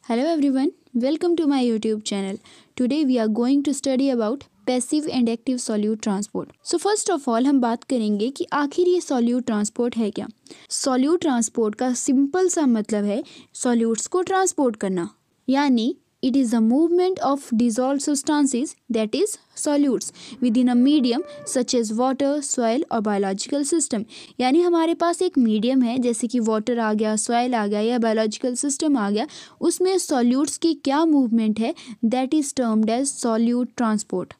Hello everyone, welcome to my YouTube channel. Today we are going to study about passive and active solute transport. So first of all हम बात करेंगे कि आखिर ये solute transport है क्या। Solute transport का सिंपल सा मतलब है सॉल्यूट्स को ट्रांसपोर्ट करना, यानी it is a movement of dissolved substances, that is solutes, within a medium such as water, soil और biological system। यानी हमारे पास एक मीडियम है, जैसे कि वाटर आ गया, सॉइल आ गया या बायोलॉजिकल सिस्टम आ गया, उसमें सॉल्यूट्स की क्या मूवमेंट है, that is termed as solute transport.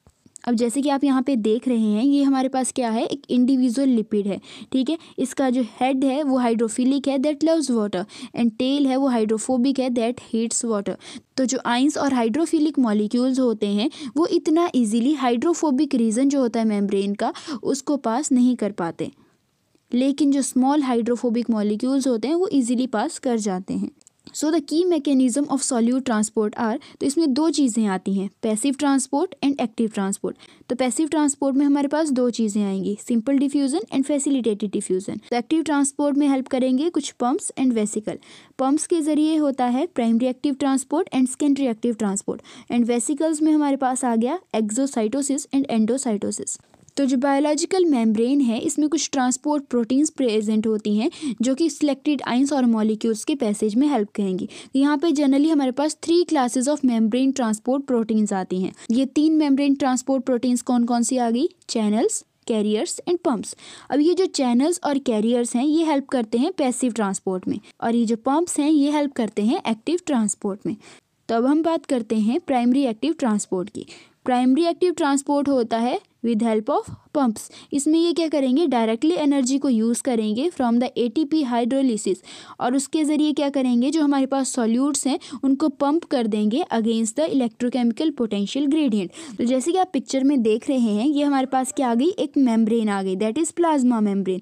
अब जैसे कि आप यहाँ पे देख रहे हैं, ये हमारे पास क्या है, एक इंडिविजुअल लिपिड है, ठीक है। इसका जो हेड है वो हाइड्रोफिलिक है, that loves water, and tail है वो हाइड्रोफोबिक है, दैट हेट्स वाटर। तो जो आइंस और हाइड्रोफिलिक मॉलिक्यूल्स होते हैं वो इतना इजीली हाइड्रोफोबिक रीजन जो होता है मेम्ब्रेन का उसको पास नहीं कर पाते, लेकिन जो स्मॉल हाइड्रोफोबिक मॉलिक्यूल्स होते हैं वो इजीली पास कर जाते हैं। So the key mechanism of solute transport are, तो इसमें दो चीज़ें आती हैं, passive transport and active transport. तो पैसिव ट्रांसपोर्ट में हमारे पास दो चीज़ें आएंगी, simple diffusion and facilitated diffusion. तो एक्टिव ट्रांसपोर्ट में हेल्प करेंगे कुछ पंप्स एंड वेसिकल। पंप्स के जरिए होता है primary active transport and secondary active transport, and vesicles में हमारे पास आ गया एक्सोसाइटोसिस एंड एंडोसाइटोसिस। तो जो बायोलॉजिकल मेम्ब्रेन है इसमें कुछ ट्रांसपोर्ट प्रोटीन्स प्रेजेंट होती हैं जो कि सिलेक्टेड आइंस और मॉलिक्यूल्स के पैसेज में हेल्प करेंगी। तो यहाँ पे जनरली हमारे पास 3 classes of membrane transport proteins आती हैं। ये 3 मेम्ब्रेन ट्रांसपोर्ट प्रोटीन्स कौन कौन सी आ गई, चैनल्स, कैरियर्स एंड पंप्स। अब ये जो चैनल्स और कैरियर्स हैं ये हेल्प करते हैं पैसिव ट्रांसपोर्ट में, और ये जो पंप्स हैं ये हेल्प करते हैं एक्टिव ट्रांसपोर्ट में। तो अब हम बात करते हैं प्राइमरी एक्टिव ट्रांसपोर्ट की। प्राइमरी एक्टिव ट्रांसपोर्ट होता है विद हेल्प ऑफ पंप्स। इसमें ये क्या करेंगे, डायरेक्टली एनर्जी को यूज़ करेंगे फ्रॉम द एटीपी हाइड्रोलिसिस, और उसके ज़रिए क्या करेंगे, जो हमारे पास सॉल्यूट्स हैं उनको पंप कर देंगे against the electrochemical potential gradient. तो जैसे कि आप पिक्चर में देख रहे हैं, ये हमारे पास क्या आ गई, एक मेम्ब्रेन आ गई, दैट इज़ प्लाज्मा मेम्ब्रेन।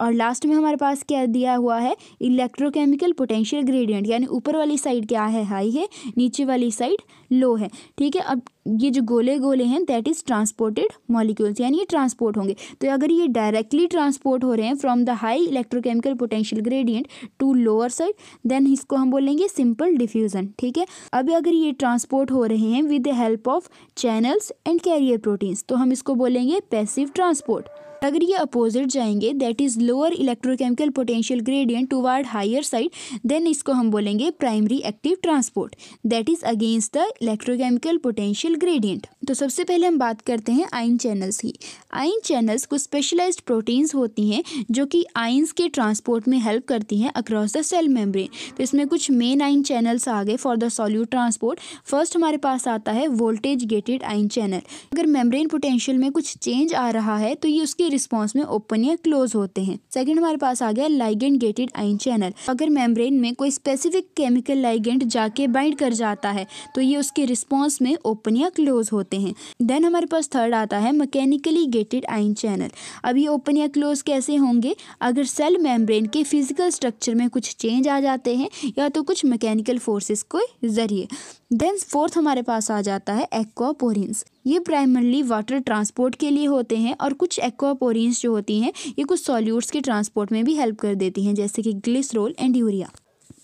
और लास्ट में हमारे पास क्या दिया हुआ है, इलेक्ट्रोकेमिकल पोटेंशियल ग्रेडियंट, यानी ऊपर वाली साइड क्या है, हाई है, नीचे वाली साइड लो है, ठीक है। अब ये जो गोले गोले हैं दैट इज ट्रांसपोर्टेड मॉलिक्यूल्स, यानी ये ट्रांसपोर्ट होंगे। तो अगर ये डायरेक्टली ट्रांसपोर्ट हो रहे हैं from the high electrochemical potential gradient to lower side, then इसको हम बोलेंगे सिंपल डिफ्यूजन, ठीक है। अब अगर ये ट्रांसपोर्ट हो रहे हैं with the help of channels and carrier proteins, तो हम इसको बोलेंगे पैसिव ट्रांसपोर्ट। अगर ये अपोजिट जाएंगे, that is lower electrochemical potential gradient toward higher side, then इसको हम बोलेंगे primary active transport, that is against the electrochemical potential gradient. तो सबसे पहले हम बात करते हैं आयन चैनल्स की। आयन चैनल्स कुछ स्पेशलाइज्ड प्रोटीन्स होती हैं जो कि आयंस के ट्रांसपोर्ट में हेल्प करती हैं अक्रॉस द सेल मेम्ब्रेन। तो इसमें कुछ मेन आयन चैनल्स आ गए for the solute transport. First हमारे पास आता है वोल्टेज गेटेड आयन चैनल। अगर मेम्ब्रेन पोटेंशियल में कुछ चेंज आ रहा है तो ये उसके रिस्पॉन्स में ओपन या क्लोज होते हैं। सेकंड हमारे पास आ गया लाइगेंड गेटेड आयन चैनल। अगर मेम्ब्रेन में कोई स्पेसिफिक केमिकल लाइगेंड जाके बाइंड कर जाता है तो ये उसके रिस्पॉन्स में ओपन या क्लोज होते हैं। देन हमारे पास थर्ड आता है मैकेनिकली गेटेड आयन चैनल। अब ये ओपन या क्लोज कैसे होंगे, अगर सेल मेम्ब्रेन के फिजिकल स्ट्रक्चर में कुछ चेंज आ जाते हैं या तो कुछ मैकेनिकल फोर्सेस के जरिए। देन फोर्थ हमारे पास आ जाता है एक्वापोरिन्स। ये प्राइमरली वाटर ट्रांसपोर्ट के लिए होते हैं, और कुछ एक्वापोरिन्स जो होती हैं ये कुछ सॉल्यूट्स के ट्रांसपोर्ट में भी हेल्प कर देती हैं, जैसे कि ग्लिसरॉल एंड यूरिया।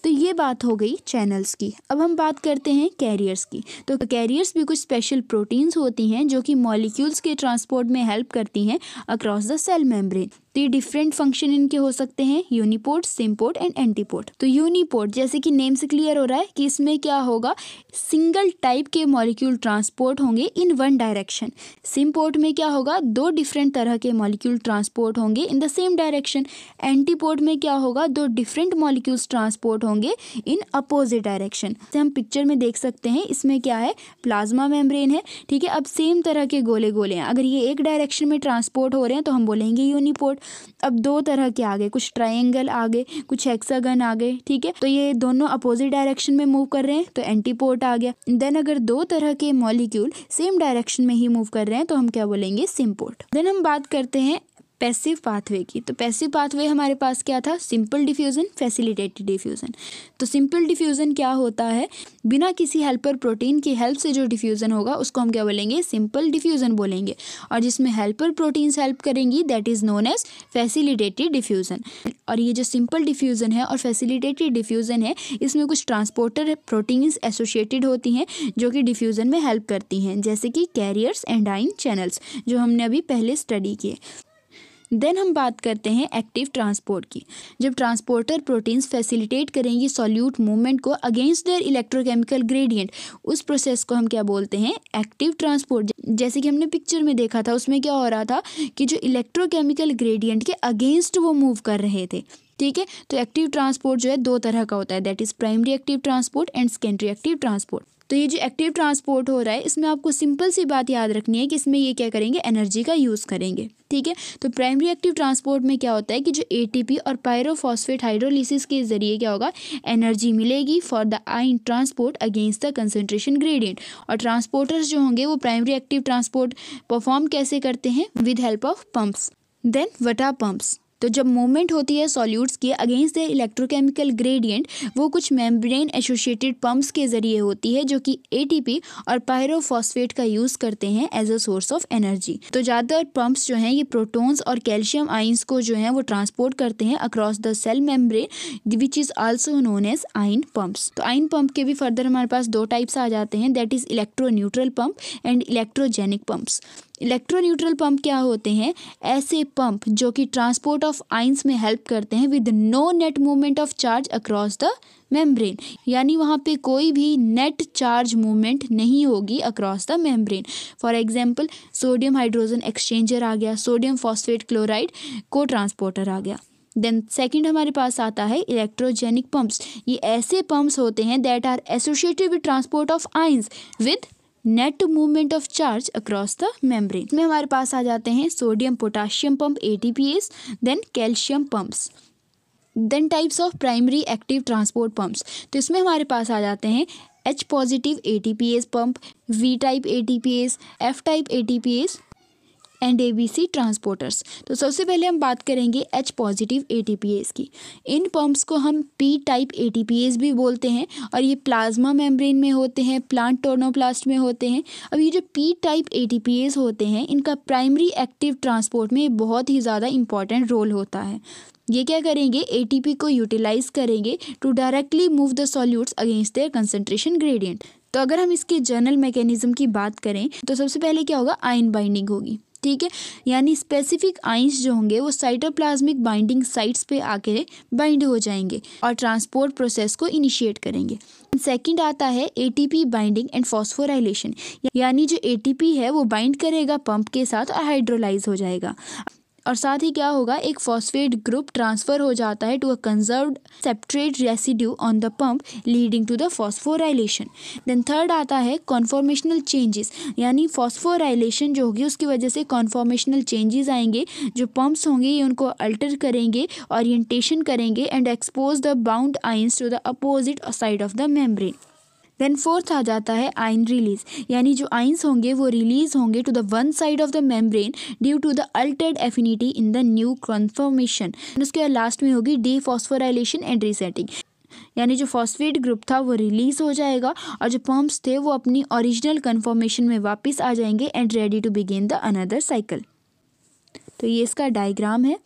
तो ये बात हो गई चैनल्स की। अब हम बात करते हैं कैरियर्स की। तो कैरियर्स भी कुछ स्पेशल प्रोटीन्स होती हैं जो कि मॉलिक्यूल्स के ट्रांसपोर्ट में हेल्प करती हैं अक्रॉस द सेल मेम्ब्रेन। तो ये डिफरेंट फंक्शन इनके हो सकते हैं, यूनिपोर्ट, सिम्पोर्ट एंड एंटीपोर्ट। तो यूनिपोर्ट जैसे कि नेम से क्लियर हो रहा है कि इसमें क्या होगा, सिंगल टाइप के मॉलिक्यूल ट्रांसपोर्ट होंगे इन वन डायरेक्शन। सिम्पोर्ट में क्या होगा, 2 डिफरेंट तरह के मॉलिक्यूल ट्रांसपोर्ट होंगे in the same direction. Antiport में क्या होगा, 2 डिफरेंट मॉलिक्यूल्स ट्रांसपोर्ट होंगे इन अपोजिट डायरेक्शन। जैसे हम पिक्चर में देख सकते हैं, इसमें क्या है, प्लाज्मा मेम्ब्रेन है, ठीक है। अब सेम तरह के गोले गोले हैं, अगर ये एक डायरेक्शन में ट्रांसपोर्ट हो रहे हैं तो हम बोलेंगे यूनिपोर्ट। अब 2 तरह के आ गए, कुछ ट्रायंगल आ गए, कुछ हेक्सागन आ गए, ठीक है। तो ये दोनों अपोजिट डायरेक्शन में मूव कर रहे हैं तो एंटीपोर्ट आ गया। देन अगर 2 तरह के मॉलिक्यूल सेम डायरेक्शन में ही मूव कर रहे हैं तो हम क्या बोलेंगे, सिम्पोर्ट। देन हम बात करते हैं पैसिव पाथवे की। तो पैसिव पाथवे हमारे पास क्या था, सिंपल डिफ्यूज़न, फैसिलिटेटेड डिफ्यूज़न। तो सिंपल डिफ्यूज़न क्या होता है, बिना किसी हेल्पर प्रोटीन की हेल्प से जो डिफ्यूज़न होगा उसको हम क्या बोलेंगे, सिंपल डिफ्यूज़न बोलेंगे। और जिसमें हेल्पर प्रोटीन्स हेल्प करेंगी that is known as facilitated diffusion. और ये जो सिंपल डिफ्यूज़न है और फैसिलिटेटेड डिफ्यूज़न है, इसमें कुछ ट्रांसपोर्टर प्रोटीन्स एसोसिएटेड होती हैं जो कि डिफ्यूज़न में हेल्प करती हैं, जैसे कि कैरियर्स एंड आयन चैनल्स, जो हमने अभी पहले स्टडी किए। देन हम बात करते हैं एक्टिव ट्रांसपोर्ट की। जब ट्रांसपोर्टर प्रोटीन्स फैसिलिटेट करेंगी सॉल्यूट मूवमेंट को अगेंस्ट देयर इलेक्ट्रोकेमिकल ग्रेडियंट, उस प्रोसेस को हम क्या बोलते हैं, एक्टिव ट्रांसपोर्ट। जैसे कि हमने पिक्चर में देखा था, उसमें क्या हो रहा था कि जो इलेक्ट्रोकेमिकल ग्रेडियंट के अगेंस्ट वो मूव कर रहे थे। ठीक है, तो एक्टिव ट्रांसपोर्ट जो है दो तरह का होता है, that is primary active transport and secondary active transport. तो ये जो एक्टिव ट्रांसपोर्ट हो रहा है, इसमें आपको सिंपल सी बात याद रखनी है कि इसमें ये क्या करेंगे, एनर्जी का यूज़ करेंगे। ठीक है, तो प्राइमरी एक्टिव ट्रांसपोर्ट में क्या होता है कि जो एटीपी और पायरोफॉस्फेट हाइड्रोलिसिस के जरिए क्या होगा, एनर्जी मिलेगी for the ion transport against the concentration gradient. और ट्रांसपोर्टर्स जो होंगे वो प्राइमरी एक्टिव ट्रांसपोर्ट परफॉर्म कैसे करते हैं, with help of pumps. Then what are pumps. तो जब मूवमेंट होती है सॉल्यूट्स की अगेंस्ट द इलेक्ट्रोकेमिकल ग्रेडियंट, वो कुछ मेम्ब्रेन एसोसिएटेड पंप्स के जरिए होती है जो कि एटीपी और पायरोफॉस्फेट का यूज़ करते हैं as a source of energy. तो ज़्यादातर पंप्स जो हैं ये प्रोटॉन्स और कैल्शियम आयंस को जो है वो ट्रांसपोर्ट करते हैं across the cell membrane, which is also known as ion pumps. तो आयन पंप के भी फर्दर हमारे पास दो टाइप्स आ जाते हैं, that is electroneutral pump and electrogenic pumps. Electroneutral pump क्या होते हैं, ऐसे पंप जो कि ट्रांसपोर्ट ऑफ आयंस में हेल्प करते हैं with no net movement of charge across the membrane, यानी वहाँ पे कोई भी नेट चार्ज मूवमेंट नहीं होगी across the membrane. For example sodium hydrogen exchanger आ गया, sodium phosphate chloride cotransporter आ गया। देन सेकंड हमारे पास आता है इलेक्ट्रोजेनिक पंप्स। ये ऐसे पंप्स होते हैं that are associated with transport of ions with net movement of charge across the membrane. इसमें हमारे पास आ जाते हैं sodium potassium pump ATPase, then calcium pumps. Then types of primary active transport pumps. तो इसमें हमारे पास आ जाते हैं H positive ATPase pump, V type ATPase, F type ATPase and ABC transporters. तो सबसे पहले हम बात करेंगे H पॉजिटिव ATPase की। इन पंप्स को हम P टाइप ATPase भी बोलते हैं और ये प्लाज्मा मेम्ब्रेन में होते हैं, प्लांट टोर्नोप्लास्ट में होते हैं। अब ये जो P टाइप ATPase होते हैं, इनका प्राइमरी एक्टिव ट्रांसपोर्ट में बहुत ही ज़्यादा इंपॉर्टेंट रोल होता है। ये क्या करेंगे, ATP को यूटिलाइज करेंगे to directly move the solutes against their concentration gradient. तो अगर हम इसके जर्नल मैकेनिज्म की बात करें तो सबसे पहले क्या होगा, आयन बाइंडिंग होगी। ठीक है, यानी स्पेसिफिक आयंस जो होंगे वो साइटोप्लाज्मिक बाइंडिंग साइट्स पे आके बाइंड हो जाएंगे और ट्रांसपोर्ट प्रोसेस को इनिशिएट करेंगे। सेकंड आता है एटीपी बाइंडिंग एंड फॉस्फोराइलेशन, यानी जो एटीपी है वो बाइंड करेगा पंप के साथ और हाइड्रोलाइज हो जाएगा। और साथ ही क्या होगा, एक फॉस्फेट ग्रुप ट्रांसफर हो जाता है to a conserved aspartate residue on the pump leading to the phosphorylation. Then third आता है कॉन्फॉर्मेशनल चेंजेस, यानी फॉस्फोराइलेशन जो होगी उसकी वजह से कॉन्फॉर्मेशनल चेंजेस आएंगे, जो पंप्स होंगे ये उनको अल्टर करेंगे, ओरिएंटेशन करेंगे and expose the bound ions to the opposite side of the membrane. Then fourth आ जाता है आयन रिलीज, यानी जो आयंस होंगे वो रिलीज होंगे to the one side of the membrane due to the altered affinity in the new conformation. उसके बाद लास्ट में होगी डीफॉस्फोराइलेशन एंड रीसेटिंग, यानी जो फॉस्फेट ग्रुप था वो रिलीज हो जाएगा और जो पंप्स थे वो अपनी ओरिजिनल कन्फॉर्मेशन में वापस आ जाएंगे and ready to begin the another cycle. तो ये इसका डायग्राम है।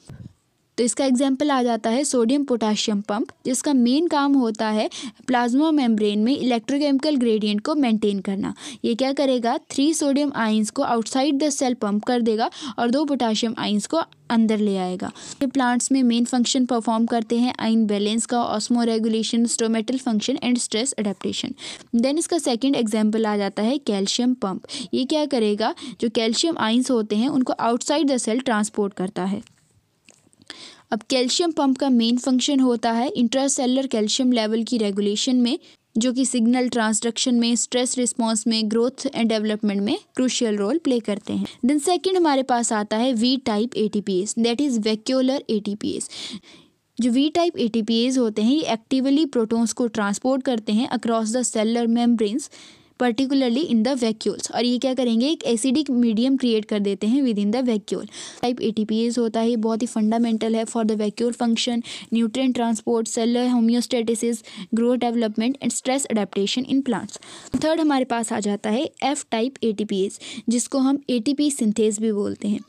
तो इसका एग्जाम्पल आ जाता है सोडियम पोटाशियम पंप, जिसका मेन काम होता है प्लाज्मा मेम्ब्रेन में इलेक्ट्रोकेमिकल ग्रेडियंट को मेंटेन करना। ये क्या करेगा, 3 सोडियम आयंस को आउटसाइड द सेल पंप कर देगा और 2 पोटाशियम आयंस को अंदर ले आएगा। ये प्लांट्स में मेन फंक्शन परफॉर्म करते हैं आयन बैलेंस का, osmoregulation, stomatal function and stress adaptation. Then इसका सेकंड एग्जाम्पल आ जाता है कैल्शियम पंप। ये क्या करेगा, जो कैल्शियम आयंस होते हैं उनको आउटसाइड द सेल ट्रांसपोर्ट करता है। अब कैल्शियम पंप का मेन फंक्शन होता है इंट्रासेलुलर कैल्शियम लेवल की रेगुलेशन में, जो कि सिग्नल ट्रांसडक्शन में, स्ट्रेस रिस्पॉन्स में, ग्रोथ एंड डेवलपमेंट में क्रूशियल रोल प्ले करते हैं। देन सेकंड हमारे पास आता है V type ATPase, that is vacuolar ATPase. जो वी टाइप एटीपीएस होते हैं ये एक्टिवली प्रोटॉन्स को ट्रांसपोर्ट करते हैं across the cellular membranes particularly in the vacuoles, और ये क्या करेंगे, एक एसिडिक मीडियम क्रिएट कर देते हैं with in the vacuole. Type ATPase होता है, ये बहुत ही फंडामेंटल है for the vacuole function, nutrient transport, cellular homeostasis, growth development and stress adaptation in plants. Third हमारे पास आ जाता है एफ टाइप एटीपीएस, जिसको हम एटीपी सिंथेस भी बोलते हैं।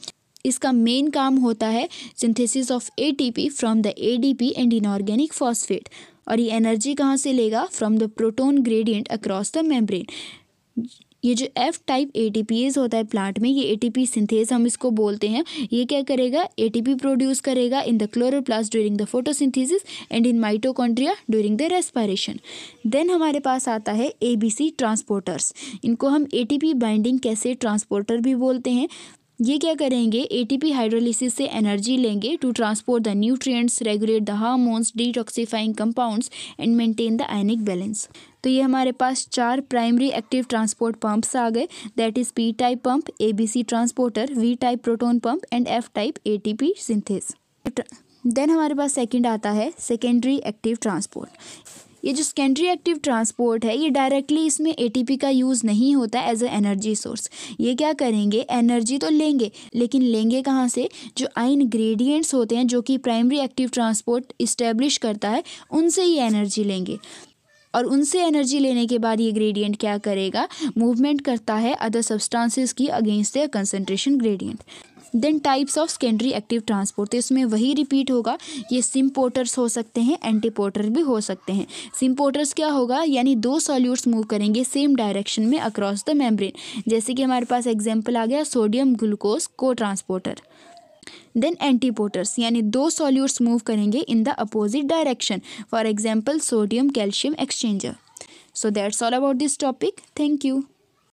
इसका मेन काम होता है synthesis of ATP from the ADP and inorganic phosphate, और ये एनर्जी कहाँ से लेगा, from the proton gradient across the membrane. ये जो एफ टाइप एटीपीएस होता है प्लांट में, ये एटीपी सिंथेस हम इसको बोलते हैं। ये क्या करेगा, एटीपी प्रोड्यूस करेगा in the chloroplast during the photosynthesis and in mitochondria during the respiration. Then हमारे पास आता है एबीसी ट्रांसपोर्टर्स, इनको हम एटीपी बाइंडिंग कैसेट ट्रांसपोर्टर भी बोलते हैं। ये क्या करेंगे, एटीपी हाइड्रोलिसिस से एनर्जी लेंगे to transport the nutrients, regulate the hormones, detoxifying compounds and maintain the ionic balance. तो ये हमारे पास 4 प्राइमरी एक्टिव ट्रांसपोर्ट पंप्स आ गए, that is P type pump, ABC transporter, V type proton pump and F type ATP synthase. Then हमारे पास second आता है सेकेंडरी एक्टिव ट्रांसपोर्ट। ये जो सेकेंडरी एक्टिव ट्रांसपोर्ट है, ये डायरेक्टली इसमें एटीपी का यूज़ नहीं होता एज अ एनर्जी सोर्स। ये क्या करेंगे, एनर्जी तो लेंगे, लेकिन लेंगे कहाँ से, जो आयन ग्रेडियंट्स होते हैं जो कि प्राइमरी एक्टिव ट्रांसपोर्ट इस्टेब्लिश करता है, उनसे ही एनर्जी लेंगे, और उनसे एनर्जी लेने के बाद ये ग्रेडियंट क्या करेगा, मूवमेंट करता है अदर सब्सटेंसेस की against the concentration gradient. Then types of secondary active transport, तो इसमें वही रिपीट होगा, ये सिम्पोर्टर्स हो सकते हैं, एंटीपोर्टर भी हो सकते हैं। सिम्पोर्टर्स क्या होगा, यानी 2 सॉल्यूट्स मूव करेंगे सेम डायरेक्शन में अक्रॉस द मेम्ब्रेन, जैसे कि हमारे पास एग्जांपल आ गया सोडियम ग्लूकोज को ट्रांसपोर्टर। देन एंटीपोर्टर्स, यानी 2 सॉल्यूट्स मूव करेंगे in the opposite direction, for example sodium calcium exchanger. So that's all about this topic. Thank you.